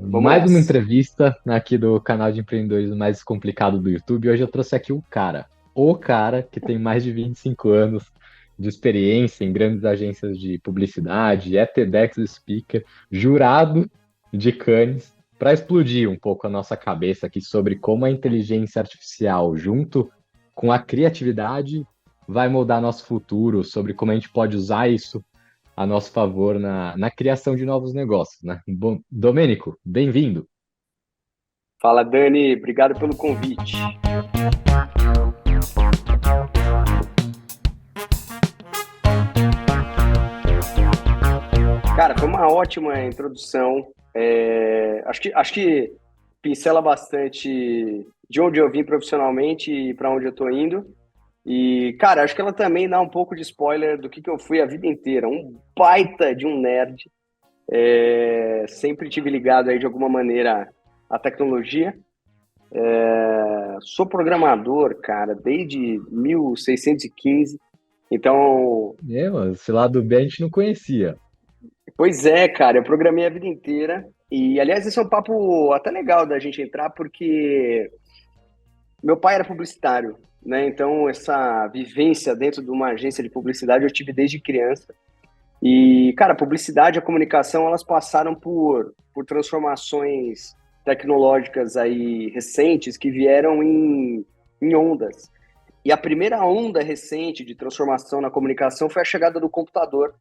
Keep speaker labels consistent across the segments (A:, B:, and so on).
A: Vamos
B: Mais uma
A: nessa.
B: entrevista aqui do canal de empreendedorismo mais complicado do YouTube. Hoje eu trouxe aqui o cara que tem mais de 25 anos de experiência em grandes agências de publicidade, é TEDx Speaker, jurado de Cannes, para explodir um pouco a nossa cabeça aqui sobre como a inteligência artificial, junto com a criatividade, vai moldar nosso futuro, sobre como a gente pode usar isso a nosso favor na criação de novos negócios, né? Bom, Domênico, bem-vindo.
A: Fala, Dani. Obrigado pelo convite. Cara, foi uma ótima introdução. Acho que pincela bastante de onde eu vim profissionalmente e para onde eu estou indo. E, cara, acho que ela também dá um pouco de spoiler do que eu fui a vida inteira. Um baita de um nerd. Sempre tive ligado aí de alguma maneira à tecnologia. Sou programador, cara, desde 1615. Então,
B: Esse lado B a gente não conhecia.
A: pois é, cara, eu programei a vida inteira. E, aliás, esse é um papo até legal da gente entrar, porque meu pai era publicitário, né? Então, essa vivência dentro de uma agência de publicidade eu tive desde criança. E, cara, a publicidade e a comunicação, elas passaram por transformações tecnológicas aí recentes que vieram em ondas. E a primeira onda recente de transformação na comunicação foi a chegada do computador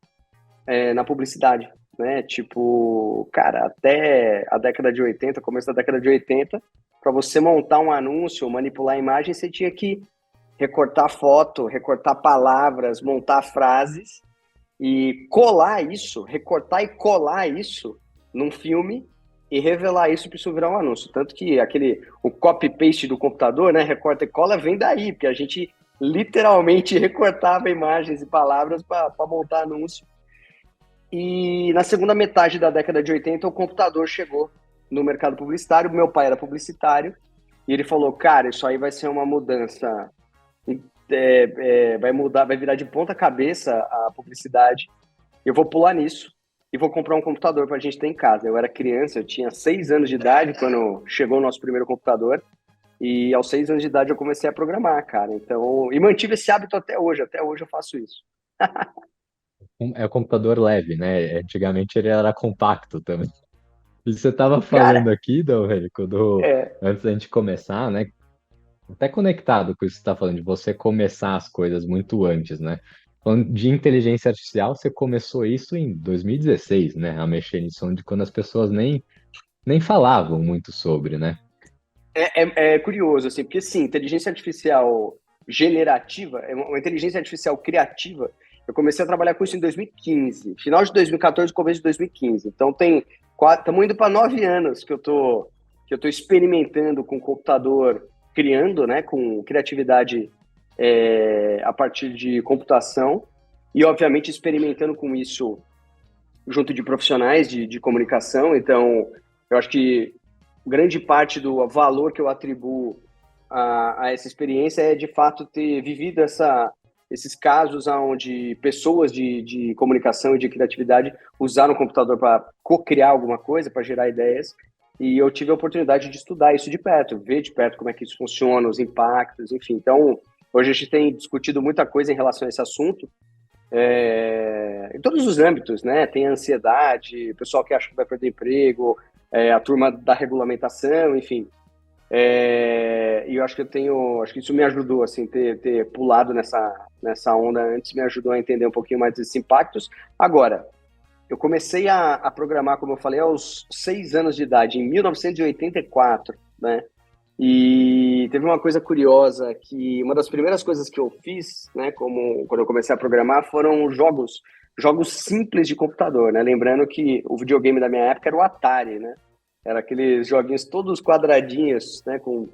A: na publicidade, né? Tipo, cara, até a década de 80, começo da década de 80, para você montar um anúncio, manipular a imagem, você tinha que recortar foto, recortar palavras, montar frases e colar isso, recortar e colar isso num filme e revelar isso para isso virar um anúncio. Tanto que o copy-paste do computador, né, recorta e cola, vem daí, porque a gente literalmente recortava imagens e palavras para montar anúncio. E na segunda metade da década de 80, o computador chegou no mercado publicitário. Meu pai era publicitário e ele falou: cara, isso aí vai ser uma mudança, vai mudar, vai virar de ponta cabeça a publicidade. Eu vou pular nisso e vou comprar um computador para a gente ter em casa. Eu era criança, eu tinha 6 anos de idade quando chegou o nosso primeiro computador. E aos 6 anos de idade eu comecei a programar, cara. Então, e mantive esse hábito até hoje. Até hoje eu faço isso.
B: É o computador leve, né? Antigamente ele era compacto também. E você estava falando
A: Cara,
B: aqui, Domênico,
A: é,
B: antes da gente começar, né? Até conectado com isso que você está falando, de você começar as coisas muito antes, né? Falando de inteligência artificial, você começou isso em 2016, né? A mexer nisso, onde quando as pessoas nem falavam muito sobre, né?
A: é curioso, assim, porque sim, inteligência artificial generativa, é uma inteligência artificial criativa. Eu comecei a trabalhar com isso em 2015, final de 2014, começo de 2015. Então estamos indo para 9 anos que eu tô experimentando com computador, criando, né, com criatividade a partir de computação e, obviamente, experimentando com isso junto de profissionais de comunicação. Então, eu acho que grande parte do valor que eu atribuo a essa experiência é, de fato, ter vivido esses casos onde pessoas de comunicação e de criatividade usaram o computador para co-criar alguma coisa, para gerar ideias. E eu tive a oportunidade de estudar isso de perto, ver de perto como é que isso funciona, os impactos, enfim. Então, hoje a gente tem discutido muita coisa em relação a esse assunto, em todos os âmbitos, né? Tem a ansiedade, o pessoal que acha que vai perder emprego, a turma da regulamentação, enfim. E eu acho que acho que isso me ajudou, assim, ter pulado nessa onda antes, me ajudou a entender um pouquinho mais desses impactos. Agora, eu comecei a programar, como eu falei, aos 6 anos de idade, em 1984, né? E teve uma coisa curiosa, que uma das primeiras coisas que eu fiz, né, como quando eu comecei a programar, foram jogos simples de computador, né? Lembrando que o videogame da minha época era o Atari, né? Era aqueles joguinhos todos quadradinhos, né, com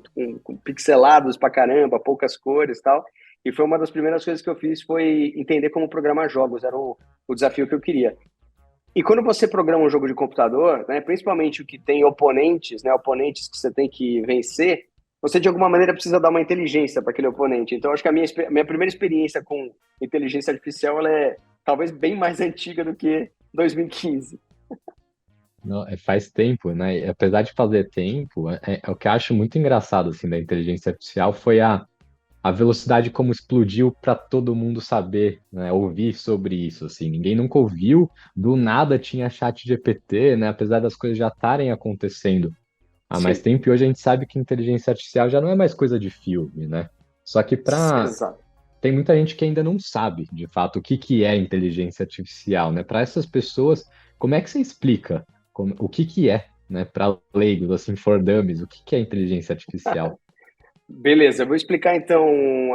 A: pixelados pra caramba, poucas cores e tal. E foi uma das primeiras coisas que eu fiz, foi entender como programar jogos, era o desafio que eu queria. E quando você programa um jogo de computador, né, principalmente o que tem oponentes, né, oponentes que você tem que vencer, você de alguma maneira precisa dar uma inteligência para aquele oponente. Então, acho que a minha primeira experiência com inteligência artificial ela é talvez bem mais antiga do que 2015.
B: Não, faz tempo, né? E apesar de fazer tempo, o que eu acho muito engraçado assim da inteligência artificial foi a velocidade como explodiu para todo mundo saber, né, ouvir sobre isso, assim. Ninguém nunca ouviu, do nada tinha chat GPT, né? Apesar das coisas já estarem acontecendo há mais
A: Sim,
B: tempo, e hoje a gente sabe que inteligência artificial já não é mais coisa de filme, né? Só que
A: exato.
B: tem muita gente que ainda não sabe, de fato, o que que é inteligência artificial, né? Para essas pessoas, como é que você explica o que que é, né? Para leigos, assim, for dummies, o que que é inteligência artificial?
A: Beleza, eu vou explicar então.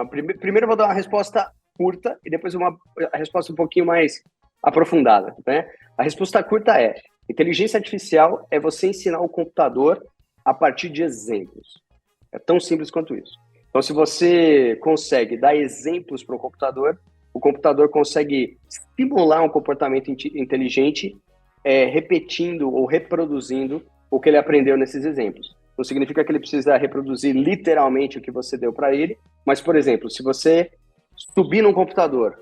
A: Primeiro eu vou dar uma resposta curta e depois a resposta um pouquinho mais aprofundada, né? A resposta curta é: inteligência artificial é você ensinar o computador a partir de exemplos. É tão simples quanto isso. Então, se você consegue dar exemplos para o computador consegue simular um comportamento inteligente, repetindo ou reproduzindo o que ele aprendeu nesses exemplos. Não significa que ele precisa reproduzir literalmente o que você deu para ele, mas, por exemplo, se você subir num computador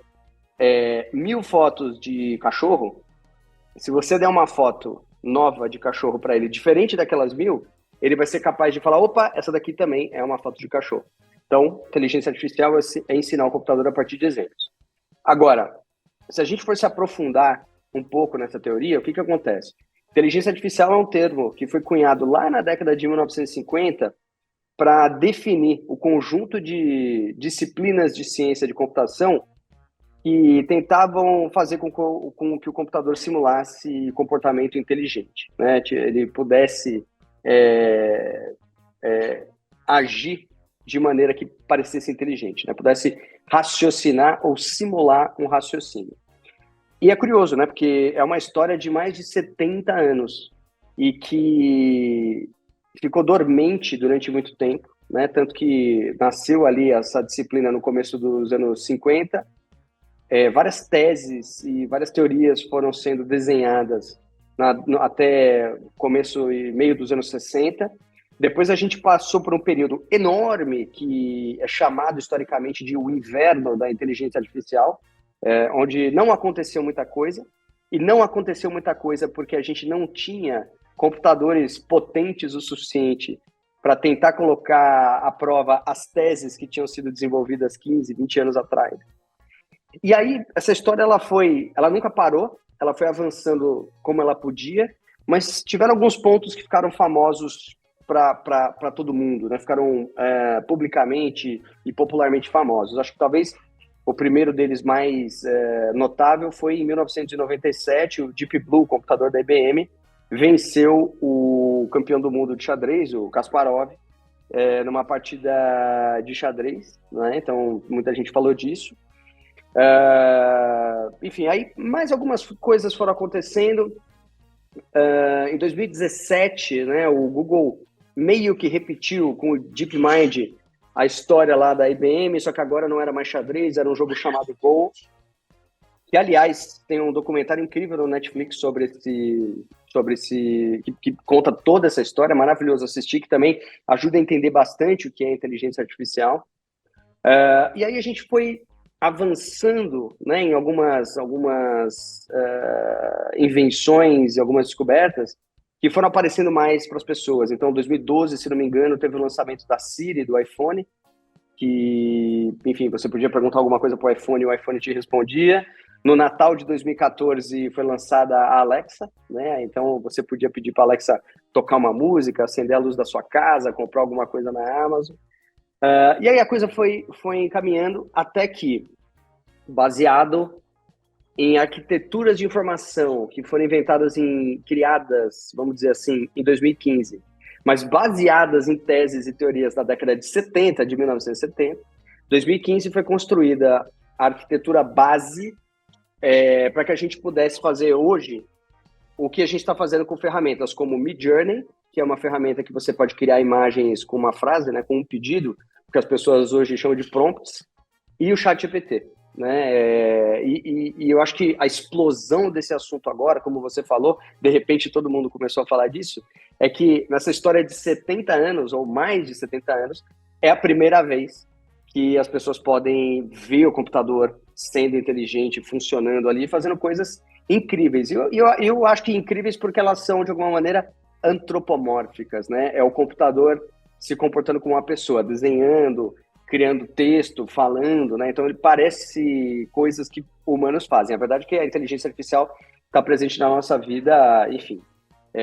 A: 1.000 fotos de cachorro, se você der uma foto nova de cachorro para ele, diferente daquelas 1.000, ele vai ser capaz de falar: opa, essa daqui também é uma foto de cachorro. Então, inteligência artificial é ensinar o computador a partir de exemplos. Agora, se a gente for se aprofundar um pouco nessa teoria, o que acontece? Inteligência artificial é um termo que foi cunhado lá na década de 1950 para definir o conjunto de disciplinas de ciência de computação que tentavam fazer com que o computador simulasse comportamento inteligente, né? Ele pudesse é, agir de maneira que parecesse inteligente, né? Pudesse raciocinar ou simular um raciocínio. E é curioso, né? Porque é uma história de mais de 70 anos e que ficou dormente durante muito tempo, né? Tanto que nasceu ali essa disciplina no começo dos anos 50. Várias teses e várias teorias foram sendo desenhadas até começo e meio dos anos 60. Depois a gente passou por um período enorme que é chamado historicamente de o inverno da inteligência artificial, onde não aconteceu muita coisa, e não aconteceu muita coisa porque a gente não tinha computadores potentes o suficiente para tentar colocar à prova as teses que tinham sido desenvolvidas 15, 20 anos atrás. E aí, essa história, ela nunca parou, ela foi avançando como ela podia, mas tiveram alguns pontos que ficaram famosos para todo mundo, né? Ficaram publicamente e popularmente famosos. Acho que talvez o primeiro deles mais notável foi em 1997, o Deep Blue, o computador da IBM, venceu o campeão do mundo de xadrez, o Kasparov, numa partida de xadrez, né? Então, muita gente falou disso. Enfim, aí mais algumas coisas foram acontecendo. Em 2017, né, o Google meio que repetiu com o DeepMind a história lá da IBM, só que agora não era mais xadrez, era um jogo chamado Go, que, aliás, tem um documentário incrível no Netflix sobre esse que conta toda essa história, maravilhoso assistir, que também ajuda a entender bastante o que é inteligência artificial. E aí a gente foi avançando, né, em algumas invenções e algumas descobertas que foram aparecendo mais para as pessoas. Então, em 2012, se não me engano, teve o lançamento da Siri, do iPhone, que, enfim, você podia perguntar alguma coisa para o iPhone e o iPhone te respondia. No Natal de 2014 foi lançada a Alexa, né? Então você podia pedir para a Alexa tocar uma música, acender a luz da sua casa, comprar alguma coisa na Amazon. E aí a coisa foi encaminhando até que, baseado em arquiteturas de informação que foram criadas, vamos dizer assim, em 2015, mas baseadas em teses e teorias da década de 70, de 1970, 2015 foi construída a arquitetura base para que a gente pudesse fazer hoje o que a gente está fazendo com ferramentas como o Midjourney, que é uma ferramenta que você pode criar imagens com uma frase, né, com um pedido, que as pessoas hoje chamam de prompts, e o ChatGPT, né? E eu acho que a explosão desse assunto agora, como você falou, de repente todo mundo começou a falar disso, é que nessa história de 70 anos, ou mais de 70 anos, é a primeira vez que as pessoas podem ver o computador sendo inteligente, funcionando ali, fazendo coisas incríveis. Eu acho que incríveis porque elas são, de alguma maneira, antropomórficas, né? É o computador se comportando como uma pessoa, desenhando, criando texto, falando, né? Então ele parece coisas que humanos fazem. A verdade é que a inteligência artificial está presente na nossa vida, enfim.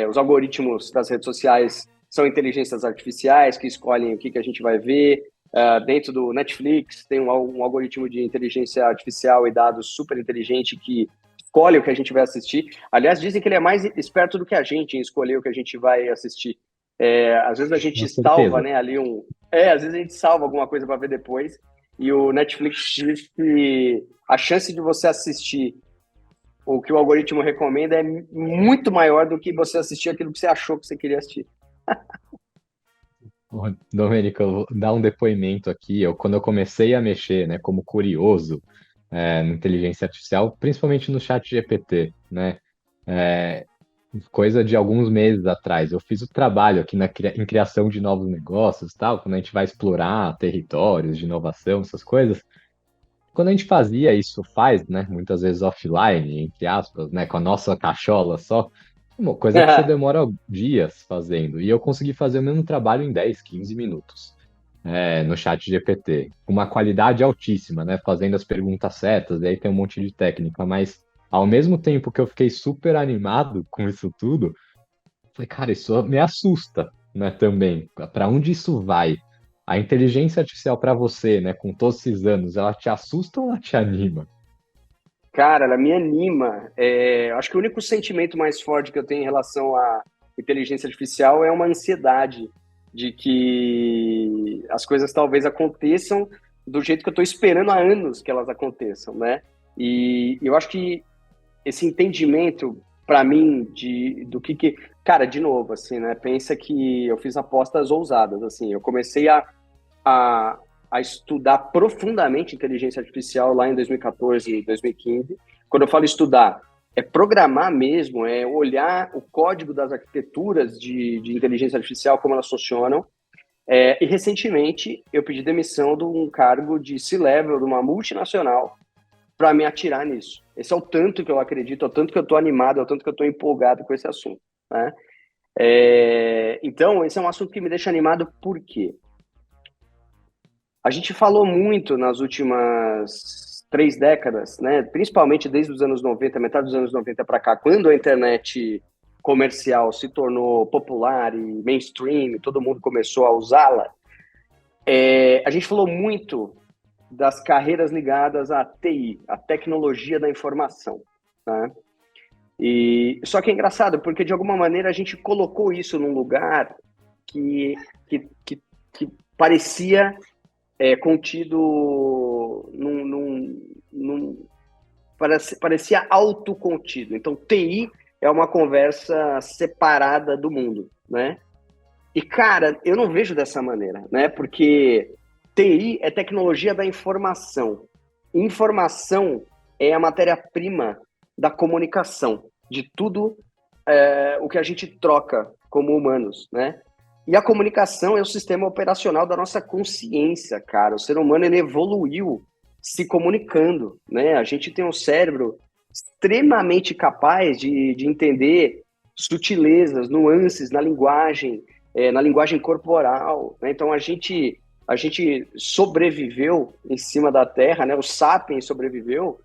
A: Os algoritmos das redes sociais são inteligências artificiais que escolhem o que a gente vai ver. Dentro do Netflix tem um algoritmo de inteligência artificial e dados super inteligente que escolhe o que a gente vai assistir. Aliás, dizem que ele é mais esperto do que a gente em escolher o que a gente vai assistir. Às vezes a gente
B: Com
A: salva,
B: certeza.
A: né, ali às vezes a gente salva alguma coisa para ver depois. E o Netflix diz que a chance de você assistir o que o algoritmo recomenda é muito maior do que você assistir aquilo que você achou que você queria assistir.
B: Ô, Domênico, eu vou dar um depoimento aqui. Quando eu comecei a mexer, né, como curioso, na inteligência artificial, principalmente no chat GPT, né? É, coisa de alguns meses atrás. Eu fiz o trabalho aqui em criação de novos negócios, tal, quando a gente vai explorar territórios de inovação, essas coisas. Quando a gente fazia isso, faz, né? Muitas vezes offline, entre aspas, né? Com a nossa cachola só, uma coisa que você demora dias fazendo. E eu consegui fazer o mesmo trabalho em 10, 15 minutos, no chat GPT, com uma qualidade altíssima, né? Fazendo as perguntas certas, e aí tem um monte de técnica, mas ao mesmo tempo que eu fiquei super animado com isso tudo, falei, cara, isso me assusta, né, também. Para onde isso vai? A inteligência artificial para você, né, com todos esses anos, ela te assusta ou ela te anima?
A: Cara, ela me anima. Acho que o único sentimento mais forte que eu tenho em relação à inteligência artificial é uma ansiedade de que as coisas talvez aconteçam do jeito que eu estou esperando há anos que elas aconteçam, né? E eu acho que esse entendimento, para mim, do que... Cara, de novo, assim, né? Pensa que eu fiz apostas ousadas, assim. Eu comecei a, a estudar profundamente inteligência artificial lá em 2014 e 2015. Quando eu falo estudar, é programar mesmo, é olhar o código das arquiteturas de inteligência artificial, como elas funcionam. E recentemente eu pedi demissão de um cargo de C-level de uma multinacional para me atirar nisso. Esse é o tanto que eu acredito, é o tanto que eu estou animado, é o tanto que eu estou empolgado com esse assunto, né? Então, esse é um assunto que me deixa animado, por quê? A gente falou muito nas últimas 3 décadas, né? Principalmente desde os anos 90, metade dos anos 90 para cá, quando a internet comercial se tornou popular e mainstream, todo mundo começou a usá-la. A gente falou muito das carreiras ligadas à TI, à tecnologia da informação, tá? Só que é engraçado, porque de alguma maneira a gente colocou isso num lugar que, que parecia contido parecia autocontido. Então, TI é uma conversa separada do mundo, né? E, cara, eu não vejo dessa maneira, né? Porque TI é tecnologia da informação. Informação é a matéria-prima da comunicação, de tudo o que a gente troca como humanos, né? E a comunicação é o sistema operacional da nossa consciência, cara. O ser humano, ele evoluiu se comunicando, né? A gente tem um cérebro extremamente capaz de entender sutilezas, nuances na linguagem corporal, né? Então, a gente sobreviveu em cima da Terra, né? O Sapiens sobreviveu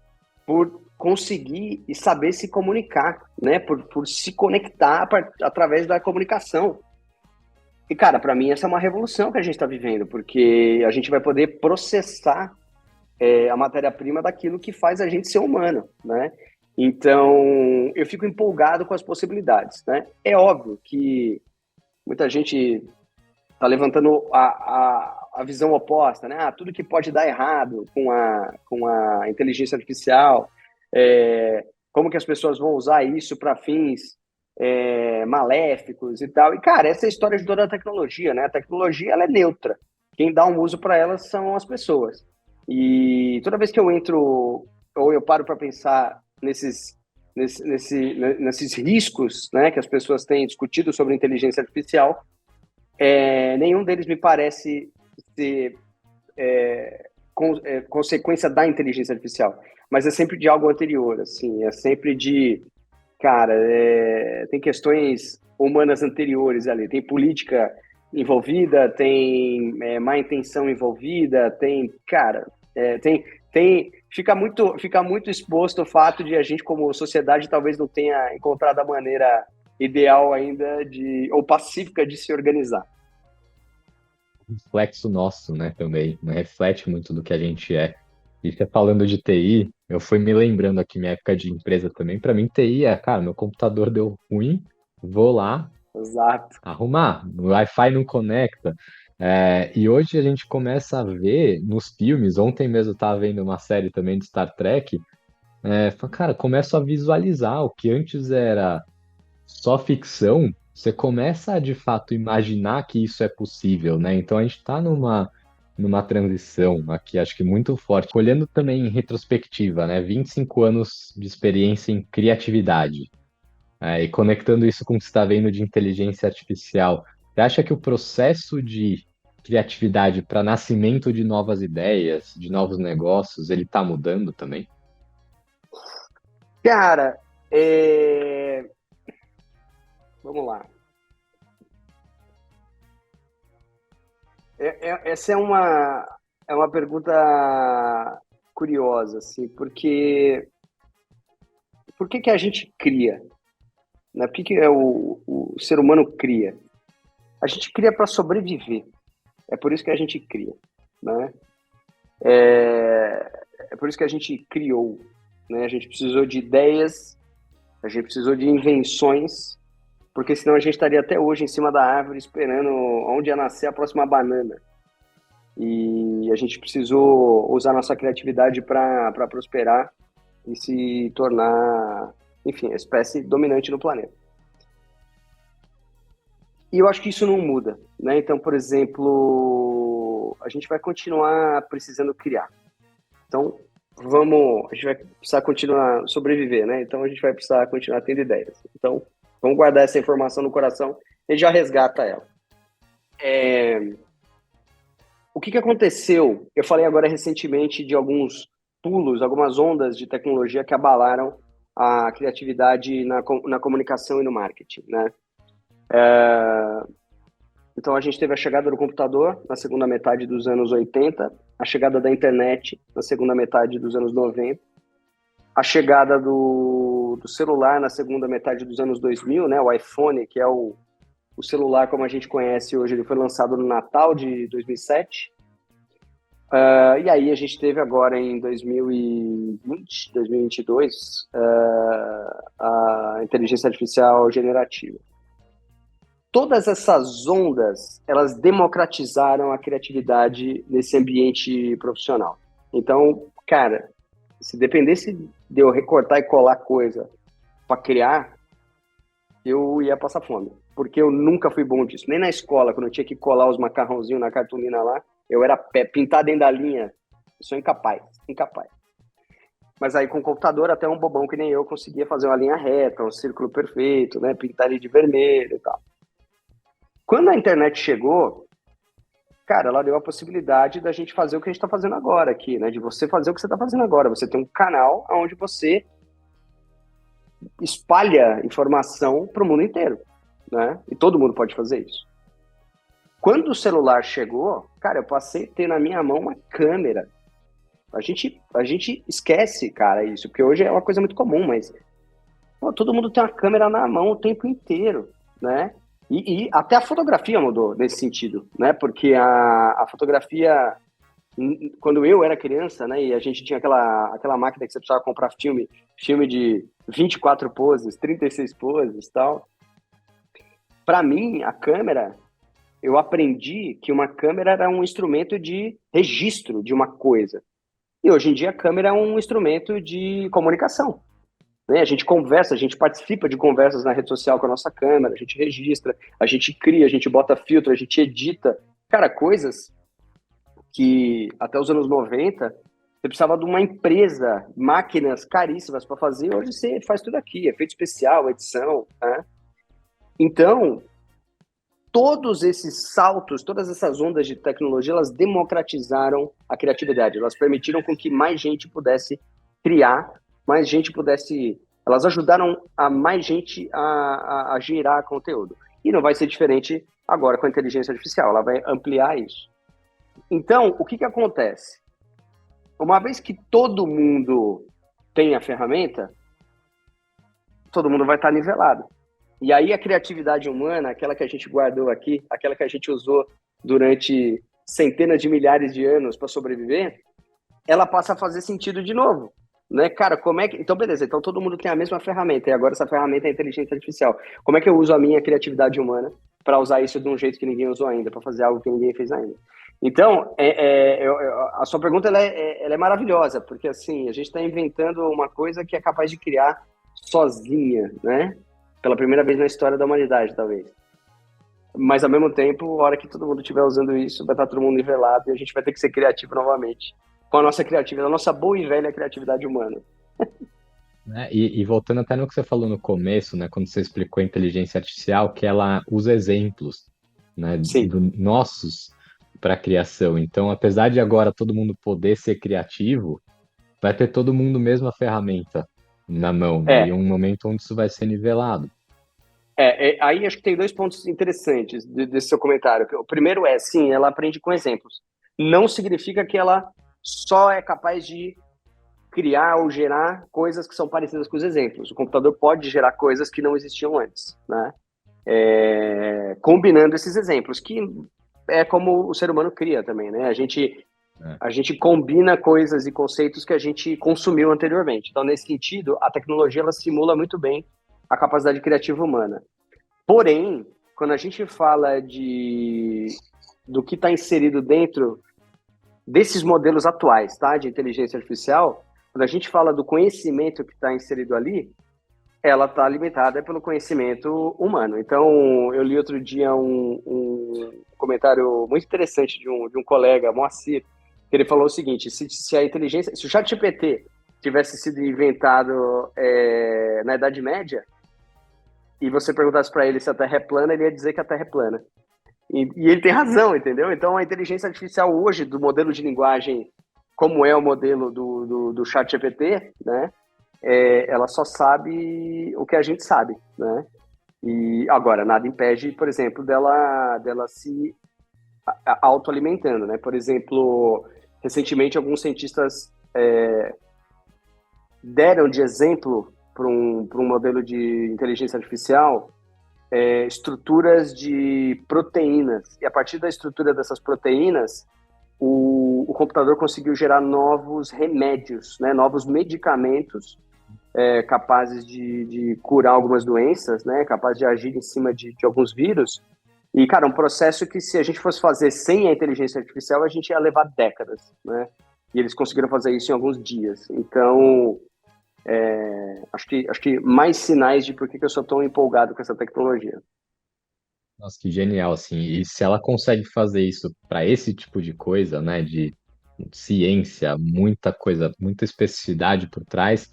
A: por conseguir e saber se comunicar, né? Por se conectar através da comunicação. E, cara, para mim essa é uma revolução que a gente está vivendo, porque a gente vai poder processar a matéria-prima daquilo que faz a gente ser humano, né? Então, eu fico empolgado com as possibilidades, né? É óbvio que muita gente está levantando a visão oposta, né? Tudo que pode dar errado com a inteligência artificial, como que as pessoas vão usar isso para fins maléficos e tal. E, cara, essa é a história de toda a tecnologia, né? A tecnologia, ela é neutra. Quem dá um uso para ela são as pessoas. E toda vez que eu entro ou eu paro para pensar nesses riscos, né, que as pessoas têm discutido sobre inteligência artificial, nenhum deles me parece ser consequência da inteligência artificial. mas é sempre de algo anterior, assim, é sempre de, cara, tem questões humanas anteriores ali, tem política envolvida, tem má intenção envolvida, tem, cara, fica muito exposto o fato de a gente, como sociedade, talvez não tenha encontrado a maneira ideal ainda ou pacífica de se organizar.
B: Reflexo nosso, né, também, né? Reflete muito do que a gente é. E você falando de TI, eu fui me lembrando aqui minha época de empresa também. Para mim, TI é, cara, meu computador deu ruim, vou lá
A: Exato.
B: arrumar, o Wi-Fi não conecta. E hoje a gente começa a ver nos filmes, ontem mesmo eu estava vendo uma série também de Star Trek, cara, começo a visualizar o que antes era só ficção, você começa a de fato imaginar que isso é possível, né? Então a gente está numa transição aqui, acho que muito forte. Olhando também em retrospectiva, né? 25 anos de experiência em criatividade, e conectando isso com o que você está vendo de inteligência artificial, você acha que o processo de criatividade para nascimento de novas ideias, de novos negócios, ele está mudando também?
A: Cara, vamos lá. Essa é uma pergunta curiosa, assim, porque por que a gente cria? Né? Por que o ser humano cria? A gente cria para sobreviver. É por isso que a gente cria, né? É por isso que a gente criou, né? A gente precisou de ideias, a gente precisou de invenções, porque senão a gente estaria até hoje em cima da árvore esperando onde ia nascer a próxima banana. E a gente precisou usar nossa criatividade para prosperar e se tornar, enfim, a espécie dominante no planeta. E eu acho que isso não muda, né? Então, por exemplo, a gente vai continuar precisando criar. Então, a gente vai precisar continuar sobreviver, né? Então, a gente vai precisar continuar tendo ideias. Então, vamos guardar essa informação no coração e já resgata ela. O que aconteceu? Eu falei agora recentemente de alguns pulos, algumas ondas de tecnologia que abalaram a criatividade na comunicação e no marketing, né? Então, a gente teve a chegada do computador na segunda metade dos anos 80, a chegada da internet na segunda metade dos anos 90, a chegada do celular na segunda metade dos anos 2000, né? O iPhone, que é o celular como a gente conhece hoje, ele foi lançado no Natal de 2007. E aí a gente teve agora em 2020, 2022, a inteligência artificial generativa. Todas essas ondas, elas democratizaram a criatividade nesse ambiente profissional. Então, cara, se dependesse de eu recortar e colar coisa para criar, eu ia passar fome, porque eu nunca fui bom disso. Nem na escola, quando eu tinha que colar os macarrãozinhos na cartolina lá, eu era pintar dentro da linha, eu sou incapaz. Mas aí com o computador, até um bobão que nem eu conseguia fazer uma linha reta, um círculo perfeito, né, pintar ele de vermelho e tal. Quando a internet chegou, cara, ela deu a possibilidade da gente fazer o que a gente está fazendo agora aqui, né, de você fazer o que você está fazendo agora. Você tem um canal onde você espalha informação para o mundo inteiro, né? E todo mundo pode fazer isso. Quando o celular chegou, cara, eu passei a ter na minha mão uma câmera. A gente esquece, cara, isso, porque hoje é uma coisa muito comum, mas todo mundo tem uma câmera na mão o tempo inteiro, né? E até a fotografia mudou nesse sentido, né? Porque a fotografia, quando eu era criança, né, e a gente tinha aquela máquina que você precisava comprar filme de 24 poses, 36 poses e tal. Para mim, a câmera, eu aprendi que uma câmera era um instrumento de registro de uma coisa. E hoje em dia a câmera é um instrumento de comunicação. Né? A gente conversa, a gente participa de conversas na rede social com a nossa câmera, a gente registra, a gente cria, a gente bota filtro, a gente edita. Cara, coisas que até os anos 90 você precisava de uma empresa, máquinas caríssimas para fazer, hoje você faz tudo aqui, efeito especial, edição, né? Então, todos esses saltos, todas essas ondas de tecnologia, elas democratizaram a criatividade, elas permitiram com que mais gente pudesse criar, mais gente pudesse... Elas ajudaram a mais gente a gerar conteúdo. E não vai ser diferente agora com a inteligência artificial, ela vai ampliar isso. Então, o que acontece? Uma vez que todo mundo tem a ferramenta, todo mundo vai estar nivelado. E aí a criatividade humana, aquela que a gente guardou aqui, aquela que a gente usou durante centenas de milhares de anos para sobreviver, ela passa a fazer sentido de novo. Né, cara, como é que... Então, beleza, então todo mundo tem a mesma ferramenta, e agora essa ferramenta é a inteligência artificial. Como é que eu uso a minha criatividade humana para usar isso de um jeito que ninguém usou ainda, para fazer algo que ninguém fez ainda? Então, a sua pergunta ela é maravilhosa, porque assim, a gente está inventando uma coisa que é capaz de criar sozinha, né? Pela primeira vez na história da humanidade, talvez. Mas, ao mesmo tempo, a hora que todo mundo estiver usando isso, vai estar todo mundo nivelado e a gente vai ter que ser criativo novamente. Com a nossa criatividade, a nossa boa e velha criatividade humana.
B: Né? E voltando até no que você falou no começo, né, quando você explicou a inteligência artificial, que ela usa exemplos, né,
A: Sim.
B: nossos para a criação. Então, apesar de agora todo mundo poder ser criativo, vai ter todo mundo mesmo a ferramenta na mão, né? E um momento onde isso vai ser nivelado.
A: Aí acho que tem dois pontos interessantes desse seu comentário. O primeiro sim, ela aprende com exemplos. Não significa que ela só é capaz de criar ou gerar coisas que são parecidas com os exemplos. O computador pode gerar coisas que não existiam antes, né? Combinando esses exemplos, que é como o ser humano cria também, né? A gente combina coisas e conceitos que a gente consumiu anteriormente. Então, nesse sentido, a tecnologia ela simula muito bem a capacidade criativa humana. Porém, quando a gente fala do que está inserido dentro desses modelos atuais, tá, de inteligência artificial, quando a gente fala do conhecimento que está inserido ali, ela está limitada pelo conhecimento humano. Então, eu li outro dia um comentário muito interessante de um colega, Moacir, que ele falou o seguinte: se o ChatGPT tivesse sido inventado na Idade Média, e você perguntasse para ele se a Terra é plana, ele ia dizer que a Terra é plana. E ele tem razão, entendeu? Então, a inteligência artificial hoje, do modelo de linguagem, como é o modelo do ChatGPT, né? Ela só sabe o que a gente sabe, né? E agora, nada impede, por exemplo, dela se autoalimentando, né? Por exemplo, recentemente, alguns cientistas deram de exemplo para um modelo de inteligência artificial estruturas de proteínas. E a partir da estrutura dessas proteínas, o computador conseguiu gerar novos remédios, né? Novos medicamentos capazes de curar algumas doenças, né? Capazes de agir em cima de alguns vírus. E, cara, um processo que, se a gente fosse fazer sem a inteligência artificial, a gente ia levar décadas, né? E eles conseguiram fazer isso em alguns dias. Então, acho que mais sinais de por que eu sou tão empolgado com essa tecnologia.
B: Nossa, que genial, assim. E se ela consegue fazer isso para esse tipo de coisa, né, de ciência, muita coisa, muita especificidade por trás,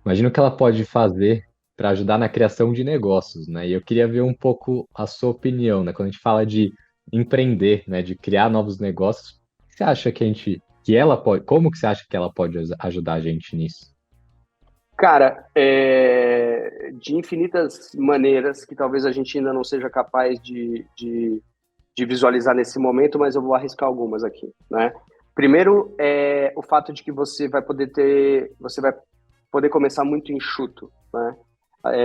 B: imagina o que ela pode fazer para ajudar na criação de negócios, né? E eu queria ver um pouco a sua opinião, né? Quando a gente fala de empreender, né, de criar novos negócios, o que você acha que ela pode, como que você acha que ela pode ajudar a gente nisso?
A: Cara, de infinitas maneiras que talvez a gente ainda não seja capaz de visualizar nesse momento, mas eu vou arriscar algumas aqui, né? Primeiro, o fato de que você vai poder começar muito enxuto, né?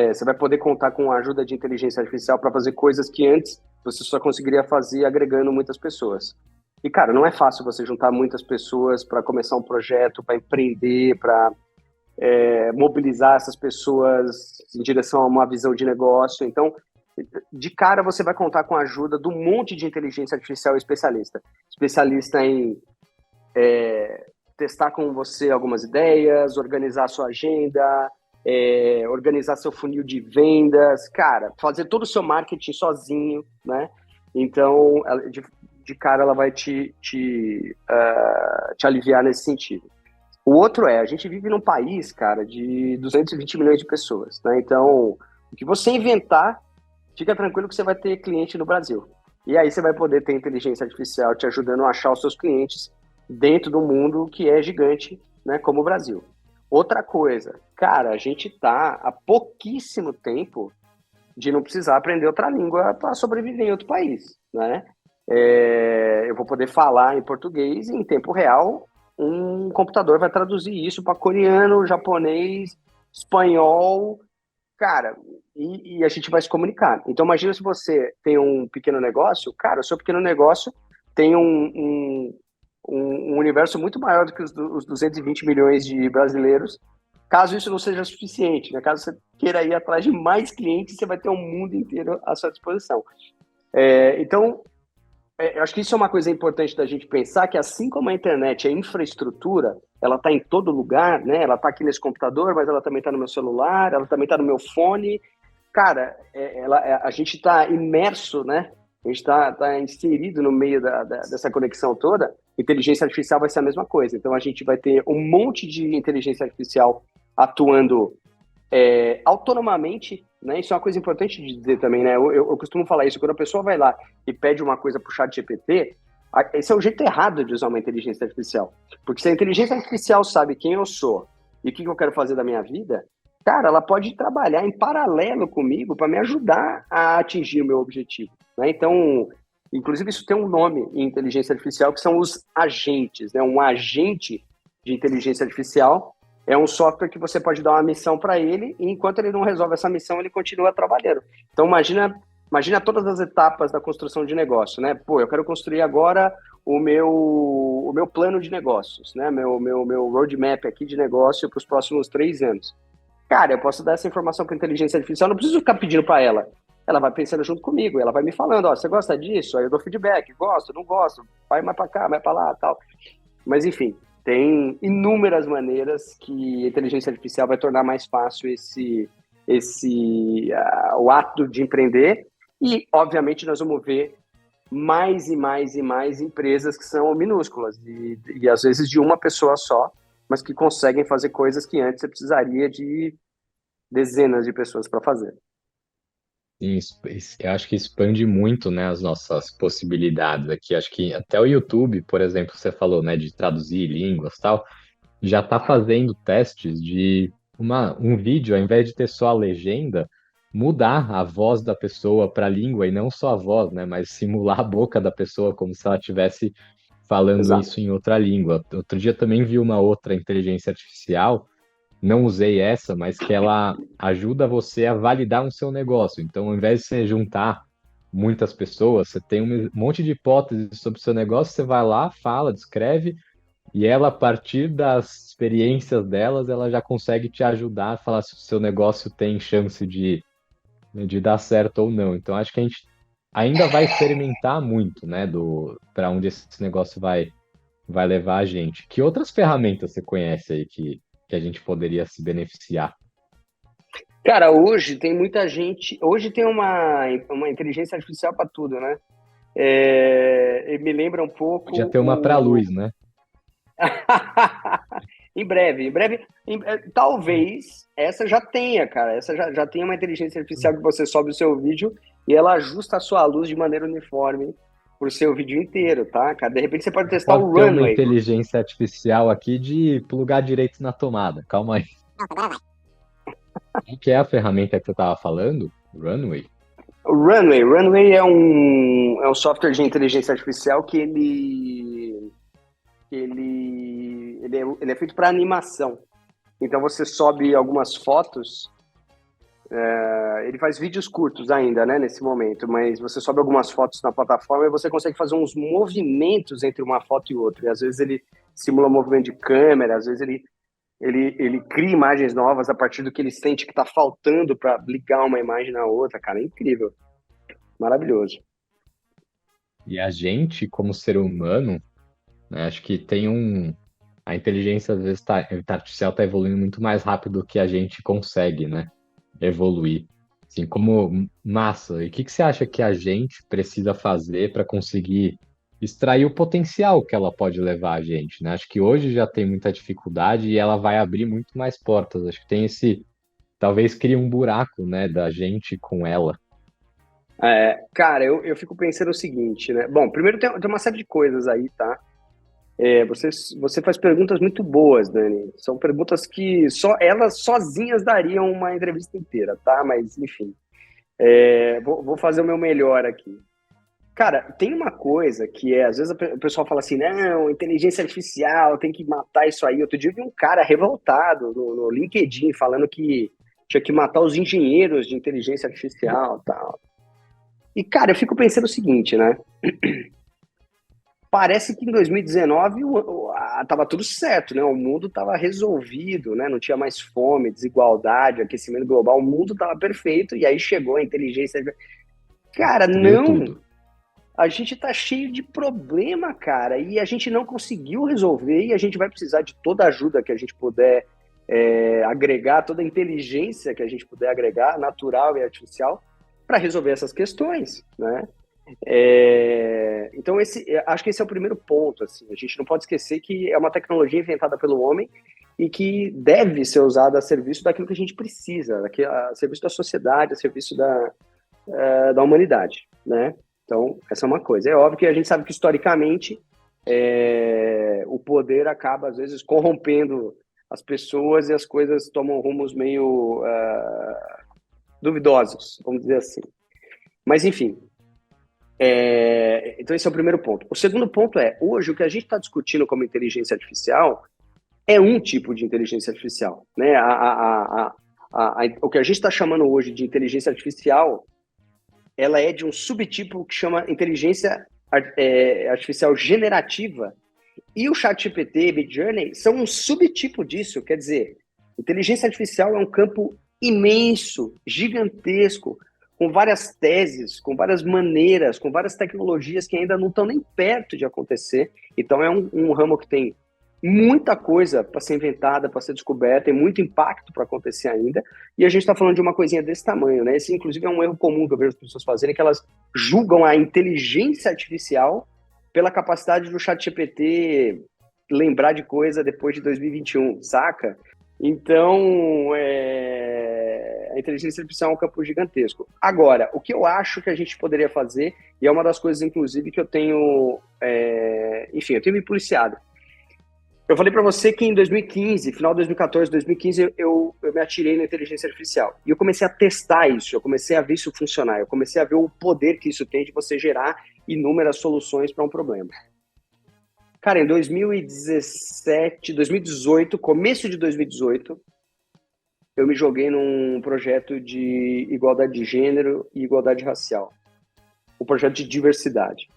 A: Você vai poder contar com a ajuda de inteligência artificial para fazer coisas que antes você só conseguiria fazer agregando muitas pessoas. E, cara, não é fácil você juntar muitas pessoas para começar um projeto, para empreender, para mobilizar essas pessoas em direção a uma visão de negócio. Então, de cara, você vai contar com a ajuda de um monte de inteligência artificial especialista. Especialista em testar com você algumas ideias, organizar a sua agenda, organizar seu funil de vendas, cara, fazer todo o seu marketing sozinho, né? Então, de cara, ela vai te aliviar nesse sentido. O outro a gente vive num país, cara, de 220 milhões de pessoas, né? Então, o que você inventar, fica tranquilo que você vai ter cliente no Brasil. E aí você vai poder ter inteligência artificial te ajudando a achar os seus clientes dentro do mundo que é gigante, né, como o Brasil. Outra coisa, cara, a gente tá há pouquíssimo tempo de não precisar aprender outra língua para sobreviver em outro país, né? Eu vou poder falar em português e em tempo real um computador vai traduzir isso para coreano, japonês, espanhol, cara, e a gente vai se comunicar. Então imagina se você tem um pequeno negócio, cara, o seu pequeno negócio tem um universo muito maior do que os 220 milhões de brasileiros. Caso isso não seja suficiente, né? Caso você queira ir atrás de mais clientes, você vai ter um mundo inteiro à sua disposição. Então, eu acho que isso é uma coisa importante da gente pensar, que assim como a internet, a infraestrutura, ela está em todo lugar, né? Ela está aqui nesse computador, mas ela também está no meu celular, ela também está no meu fone. Cara, a gente está imerso, né? A gente está inserido no meio dessa conexão toda. Inteligência artificial vai ser a mesma coisa. Então, a gente vai ter um monte de inteligência artificial atuando autonomamente, né? Isso é uma coisa importante de dizer também, né? Eu costumo falar isso, quando a pessoa vai lá e pede uma coisa para o chat GPT, esse é o jeito errado de usar uma inteligência artificial. Porque se a inteligência artificial sabe quem eu sou e o que eu quero fazer da minha vida, cara, ela pode trabalhar em paralelo comigo para me ajudar a atingir o meu objetivo, né? Então, inclusive isso tem um nome em inteligência artificial, que são os agentes, né? Um agente de inteligência artificial é um software que você pode dar uma missão para ele e enquanto ele não resolve essa missão, ele continua trabalhando. Então, imagina todas as etapas da construção de negócio, né? Pô, eu quero construir agora o meu plano de negócios, né? Meu roadmap aqui de negócio para os próximos 3 anos. Cara, eu posso dar essa informação para a inteligência artificial, não preciso ficar pedindo para ela. Ela vai pensando junto comigo, ela vai me falando, ó, você gosta disso? Aí eu dou feedback, gosto, não gosto, vai mais para cá, vai para lá, tal. Mas enfim, tem inúmeras maneiras que a inteligência artificial vai tornar mais fácil o ato de empreender e, obviamente, nós vamos ver mais e mais e mais empresas que são minúsculas e às vezes de uma pessoa só, mas que conseguem fazer coisas que antes você precisaria de dezenas de pessoas para fazer.
B: Sim, eu acho que expande muito, né, as nossas possibilidades aqui. Acho que até o YouTube, por exemplo, você falou, né, de traduzir línguas e tal, já está fazendo testes de um vídeo, ao invés de ter só a legenda, mudar a voz da pessoa para a língua e não só a voz, né, mas simular a boca da pessoa como se ela estivesse falando
A: Exato.
B: isso em outra língua. Outro dia também vi uma outra inteligência artificial, não usei essa, mas que ela ajuda você a validar um seu negócio. Então, ao invés de você juntar muitas pessoas, você tem um monte de hipóteses sobre o seu negócio, você vai lá, fala, descreve, e ela, a partir das experiências delas, ela já consegue te ajudar a falar se o seu negócio tem chance de dar certo ou não. Então, acho que a gente ainda vai experimentar muito, né, para onde esse negócio vai levar a gente. Que outras ferramentas você conhece aí que a gente poderia se beneficiar?
A: Cara, hoje tem muita gente. Hoje tem uma inteligência artificial para tudo, né? Me lembra um pouco
B: Podia ter uma para
A: o.
B: luz, né?
A: Em breve, talvez essa já tenha, cara. Essa já tem uma inteligência artificial que você sobe o seu vídeo e ela ajusta a sua luz de maneira uniforme pro seu vídeo inteiro, tá, cara? De repente você pode testar
B: Pode
A: o
B: ter uma
A: Runway.
B: inteligência artificial aqui de plugar direito na tomada. Calma aí. O que é a ferramenta que você estava falando? Runway?
A: O Runway é um software de inteligência artificial que ele é feito para animação. Então você sobe algumas fotos. Ele faz vídeos curtos ainda, né, nesse momento, mas você sobe algumas fotos na plataforma e você consegue fazer uns movimentos entre uma foto e outra. E às vezes ele simula movimento de câmera, às vezes ele cria imagens novas a partir do que ele sente que está faltando para ligar uma imagem na outra. Cara, é incrível. Maravilhoso.
B: E a gente, como ser humano, né, acho que tem a inteligência, às vezes, artificial está evoluindo muito mais rápido do que a gente consegue, né? Evoluir. Assim, como massa. E o que você acha que a gente precisa fazer para conseguir extrair o potencial que ela pode levar a gente, né? Acho que hoje já tem muita dificuldade e ela vai abrir muito mais portas. Acho que tem talvez crie um buraco, né, da gente com ela.
A: Cara, eu fico pensando o seguinte, né? Bom, primeiro tem uma série de coisas aí, tá? Você faz perguntas muito boas, Dani. São perguntas que só elas sozinhas dariam uma entrevista inteira, tá? Mas, enfim, vou fazer o meu melhor aqui. Cara, tem uma coisa que às vezes o pessoal fala assim, não, inteligência artificial, tem que matar isso aí. Outro dia eu vi um cara revoltado no LinkedIn falando que tinha que matar os engenheiros de inteligência artificial e tal. E, cara, eu fico pensando o seguinte, né? Parece que em 2019 tava tudo certo, né? O mundo tava resolvido, né? Não tinha mais fome, desigualdade, aquecimento global, o mundo tava perfeito e aí chegou a inteligência. Cara,
B: Destruiu
A: não.
B: tudo.
A: A gente tá cheio de problema, cara, e a gente não conseguiu resolver e a gente vai precisar de toda a ajuda que a gente puder agregar, toda a inteligência que a gente puder agregar, natural e artificial, para resolver essas questões, né? Então, acho que esse é o primeiro ponto. Assim, a gente não pode esquecer que é uma tecnologia inventada pelo homem e que deve ser usada a serviço daquilo que a gente precisa, a serviço da sociedade, a serviço da humanidade, né? Então, essa é uma coisa. É óbvio que a gente sabe que, historicamente, o poder acaba, às vezes, corrompendo as pessoas e as coisas tomam rumos meio duvidosos, vamos dizer assim. Mas, enfim, então esse é o primeiro ponto. O segundo ponto hoje, o que a gente está discutindo como inteligência artificial é um tipo de inteligência artificial, né? O que a gente está chamando hoje de inteligência artificial, ela é de um subtipo que chama inteligência artificial generativa, e o ChatGPT, Midjourney, são um subtipo disso. Quer dizer, inteligência artificial é um campo imenso, gigantesco, com várias teses, com várias maneiras, com várias tecnologias que ainda não estão nem perto de acontecer. Então é um ramo que tem muita coisa para ser inventada, para ser descoberta, tem muito impacto para acontecer ainda, e a gente está falando de uma coisinha desse tamanho, né? Esse, inclusive, é um erro comum que eu vejo as pessoas fazerem, que elas julgam a inteligência artificial pela capacidade do ChatGPT lembrar de coisa depois de 2021, saca? Então, a inteligência artificial é um campo gigantesco. Agora, o que eu acho que a gente poderia fazer, e é uma das coisas, inclusive, que eu tenho, enfim, eu tenho me policiado. Eu falei para você que em 2015, final de 2014, 2015, eu me atirei na inteligência artificial. E eu comecei a testar isso, eu comecei a ver isso funcionar, eu comecei a ver o poder que isso tem de você gerar inúmeras soluções para um problema. Cara, em 2017, 2018, começo de 2018, eu me joguei num projeto de igualdade de gênero e igualdade racial. Um projeto de diversidade.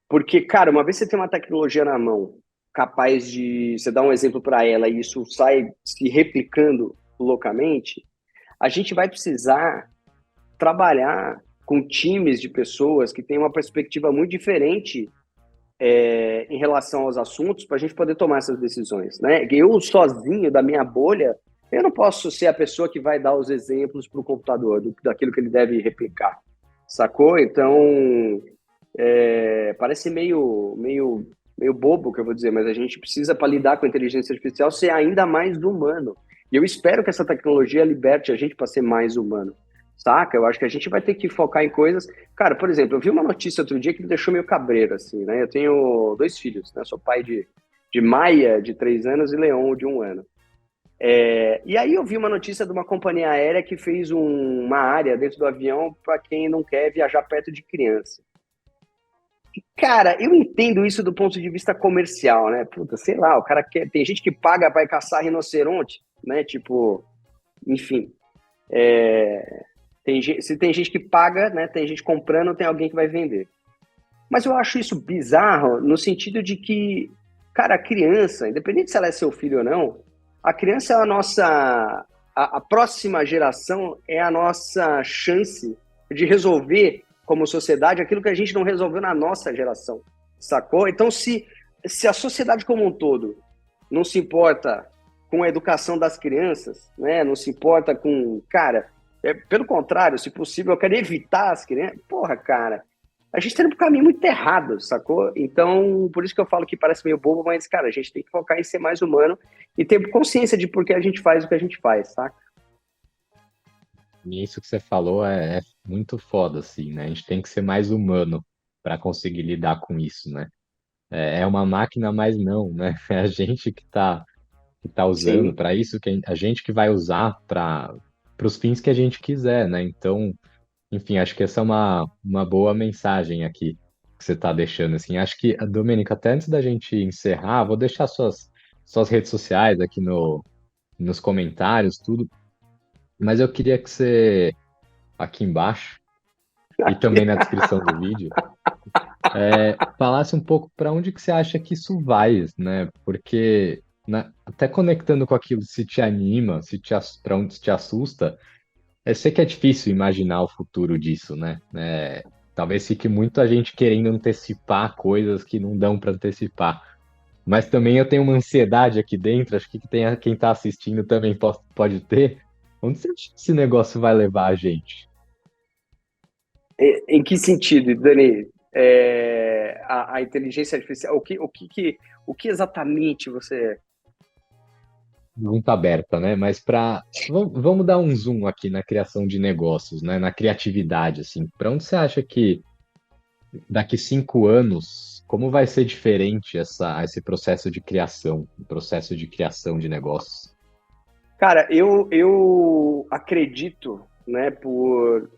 A: Porque, cara, uma vez você tem uma tecnologia na mão, capaz de você dar um exemplo para ela e isso sai se replicando loucamente, a gente vai precisar trabalhar com times de pessoas que têm uma perspectiva muito diferente em relação aos assuntos para a gente poder tomar essas decisões, né? Eu sozinho, da minha bolha, eu não posso ser a pessoa que vai dar os exemplos para o computador daquilo que ele deve replicar, sacou? Então, parece meio bobo o que eu vou dizer, mas a gente precisa, para lidar com a inteligência artificial, ser ainda mais humano. E eu espero que essa tecnologia liberte a gente para ser mais humano, saca? Eu acho que a gente vai ter que focar em coisas... Cara, por exemplo, eu vi uma notícia outro dia que me deixou meio cabreiro, assim, né? Eu tenho 2 filhos, né? Sou pai de Maia, de 3 anos, e Leon, de 1 ano. E aí eu vi uma notícia de uma companhia aérea que fez uma área dentro do avião para quem não quer viajar perto de criança. Cara, eu entendo isso do ponto de vista comercial, né? Puta, sei lá, o cara quer. Tem gente que paga para caçar rinoceronte, né? Tipo, enfim. Se tem gente que paga, né? Tem gente comprando, tem alguém que vai vender. Mas eu acho isso bizarro no sentido de que, cara, a criança, independente se ela é seu filho ou não, a criança é a nossa. A próxima geração é a nossa chance de resolver, como sociedade, aquilo que a gente não resolveu na nossa geração, sacou? Então, se a sociedade como um todo não se importa com a educação das crianças, né? Não se importa com... Cara, pelo contrário, se possível, eu quero evitar as crianças. Porra, cara, a gente tá indo pro caminho muito errado, sacou? Então, por isso que eu falo que parece meio bobo, mas, cara, a gente tem que focar em ser mais humano e ter consciência de por que a gente faz o que a gente faz, saca?
B: E isso que você falou é muito foda, assim, né? A gente tem que ser mais humano para conseguir lidar com isso, né? é uma máquina, mas não, né? É a gente que tá usando
A: Sim.
B: para isso, que a gente que vai usar para os fins que a gente quiser, né? Então, enfim, acho que essa é uma boa mensagem aqui que você está deixando, assim. Acho que, Domênico, até antes da gente encerrar, vou deixar suas redes sociais aqui no, nos comentários, tudo, mas eu queria que você, aqui embaixo, e
A: Aqui.
B: também na descrição do vídeo, falasse um pouco para onde que você acha que isso vai, né? Porque até conectando com aquilo, se te anima, se para onde te assusta, eu sei que é difícil imaginar o futuro disso, né? Talvez fique muita gente querendo antecipar coisas que não dão para antecipar. Mas também eu tenho uma ansiedade aqui dentro, acho que quem está assistindo também pode ter. Onde você acha que esse negócio vai levar a gente?
A: Em que sentido, Dani? A inteligência artificial, o que exatamente você...
B: Pergunta aberta, né? Mas vamos dar um zoom aqui na criação de negócios, né? Na criatividade, assim. Para onde você acha que daqui 5 anos, como vai ser diferente esse processo de criação, o processo de criação de negócios?
A: Cara, eu acredito, né, por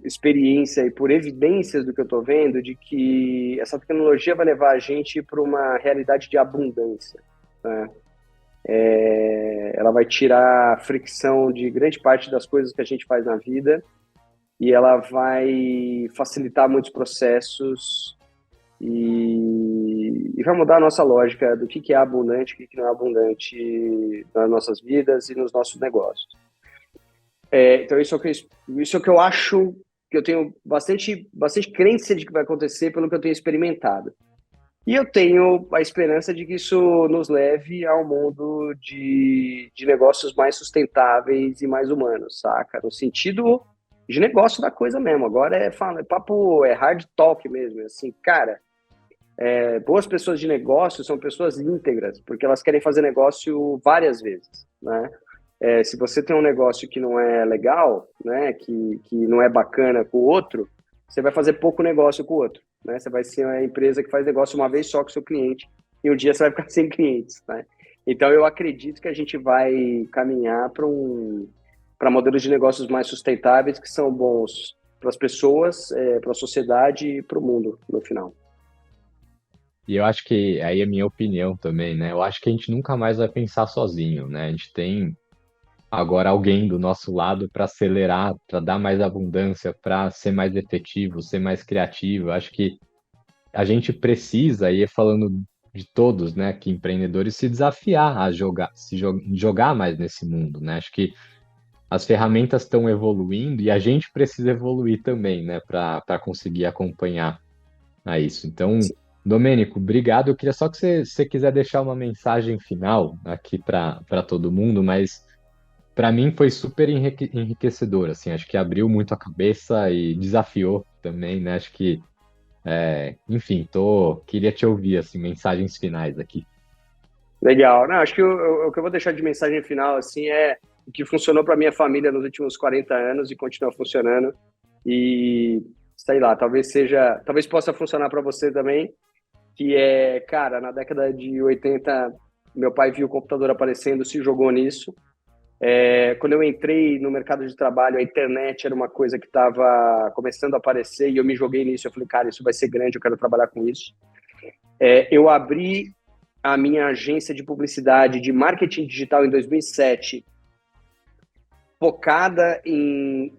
A: experiência e por evidências do que eu estou vendo, de que essa tecnologia vai levar a gente para uma realidade de abundância, né? Ela vai tirar a fricção de grande parte das coisas que a gente faz na vida e ela vai facilitar muitos processos e vai mudar a nossa lógica do que é abundante, o que não é abundante nas nossas vidas e nos nossos negócios. Então, isso é o que eu acho, que eu tenho bastante crença de que vai acontecer pelo que eu tenho experimentado. E eu tenho a esperança de que isso nos leve a um mundo de negócios mais sustentáveis e mais humanos, saca? No sentido de negócio da coisa mesmo. Agora é papo, é hard talk mesmo. É assim, cara, boas pessoas de negócio são pessoas íntegras, porque elas querem fazer negócio várias vezes, né? Se você tem um negócio que não é legal, né, que não é bacana com o outro, você vai fazer pouco negócio com o outro, né? Você vai ser uma empresa que faz negócio uma vez só com o seu cliente e um dia você vai ficar sem clientes, né? Então eu acredito que a gente vai caminhar para modelos de negócios mais sustentáveis que são bons para as pessoas, para a sociedade e para o mundo no final.
B: E eu acho que aí é minha opinião também, né? Eu acho que a gente nunca mais vai pensar sozinho, né? A gente tem agora alguém do nosso lado para acelerar, para dar mais abundância, para ser mais efetivo, ser mais criativo. Acho que a gente precisa, e falando de todos, né, que empreendedores, se desafiar a jogar mais nesse mundo, né? Acho que as ferramentas estão evoluindo e a gente precisa evoluir também, né, para conseguir acompanhar a isso. Então, Domênico, obrigado. Eu queria só que você quiser deixar uma mensagem final aqui para todo mundo, mas para mim foi super enriquecedor, assim, acho que abriu muito a cabeça e desafiou também, né? Acho que, enfim, queria te ouvir, assim, mensagens finais aqui.
A: Legal. Não, acho que o que eu vou deixar de mensagem final assim é o que funcionou para minha família nos últimos 40 anos e continua funcionando. E sei lá, talvez possa funcionar para você também, que é, cara, na década de 80 meu pai viu o computador aparecendo, se jogou nisso. Quando eu entrei no mercado de trabalho, a internet era uma coisa que estava começando a aparecer e eu me joguei nisso. Eu falei, cara, isso vai ser grande, eu quero trabalhar com isso. Eu abri a minha agência de publicidade de marketing digital em 2007, focada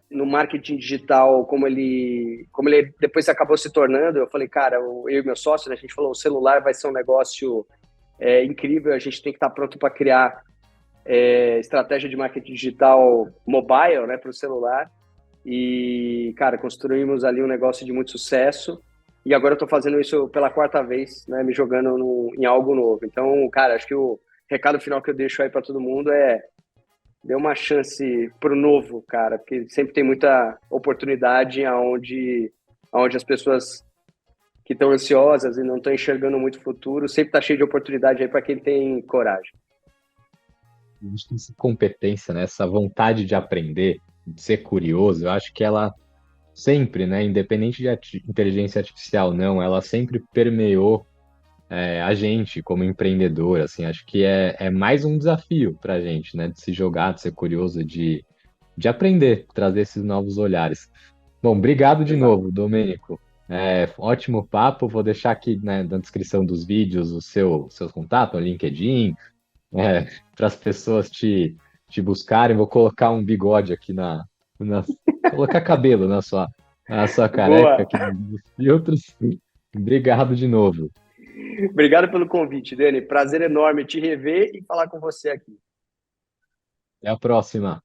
A: no marketing digital, como ele depois acabou se tornando. Eu falei, cara, eu e meu sócio, né, a gente falou, o celular vai ser um negócio incrível, a gente tem que estar pronto para criar estratégia de marketing digital mobile, né, para o celular. E, cara, construímos ali um negócio de muito sucesso. E agora eu estou fazendo isso pela quarta vez, né, me jogando em algo novo. Então, cara, acho que o recado final que eu deixo aí para todo mundo é: dê uma chance pro novo, cara, porque sempre tem muita oportunidade aonde as pessoas que estão ansiosas e não estão enxergando muito o futuro, sempre tá cheio de oportunidade aí para quem tem coragem.
B: A gente tem essa competência, né, essa vontade de aprender, de ser curioso, eu acho que ela sempre, né, independente de inteligência artificial, não, ela sempre permeou a gente como empreendedor, assim, acho que é mais um desafio para a gente, né? De se jogar, de ser curioso, de aprender, trazer esses novos olhares. Bom, obrigado de
A: Exato.
B: novo, Domênico. Ótimo papo. Vou deixar aqui, né, na descrição dos vídeos o seu contato, o LinkedIn, para as pessoas te buscarem. Vou colocar um bigode aqui na- colocar cabelo na sua careca
A: Boa.
B: aqui nos filtros. Obrigado de novo.
A: Obrigado pelo convite, Dani. Prazer enorme te rever e falar com você aqui.
B: Até a próxima.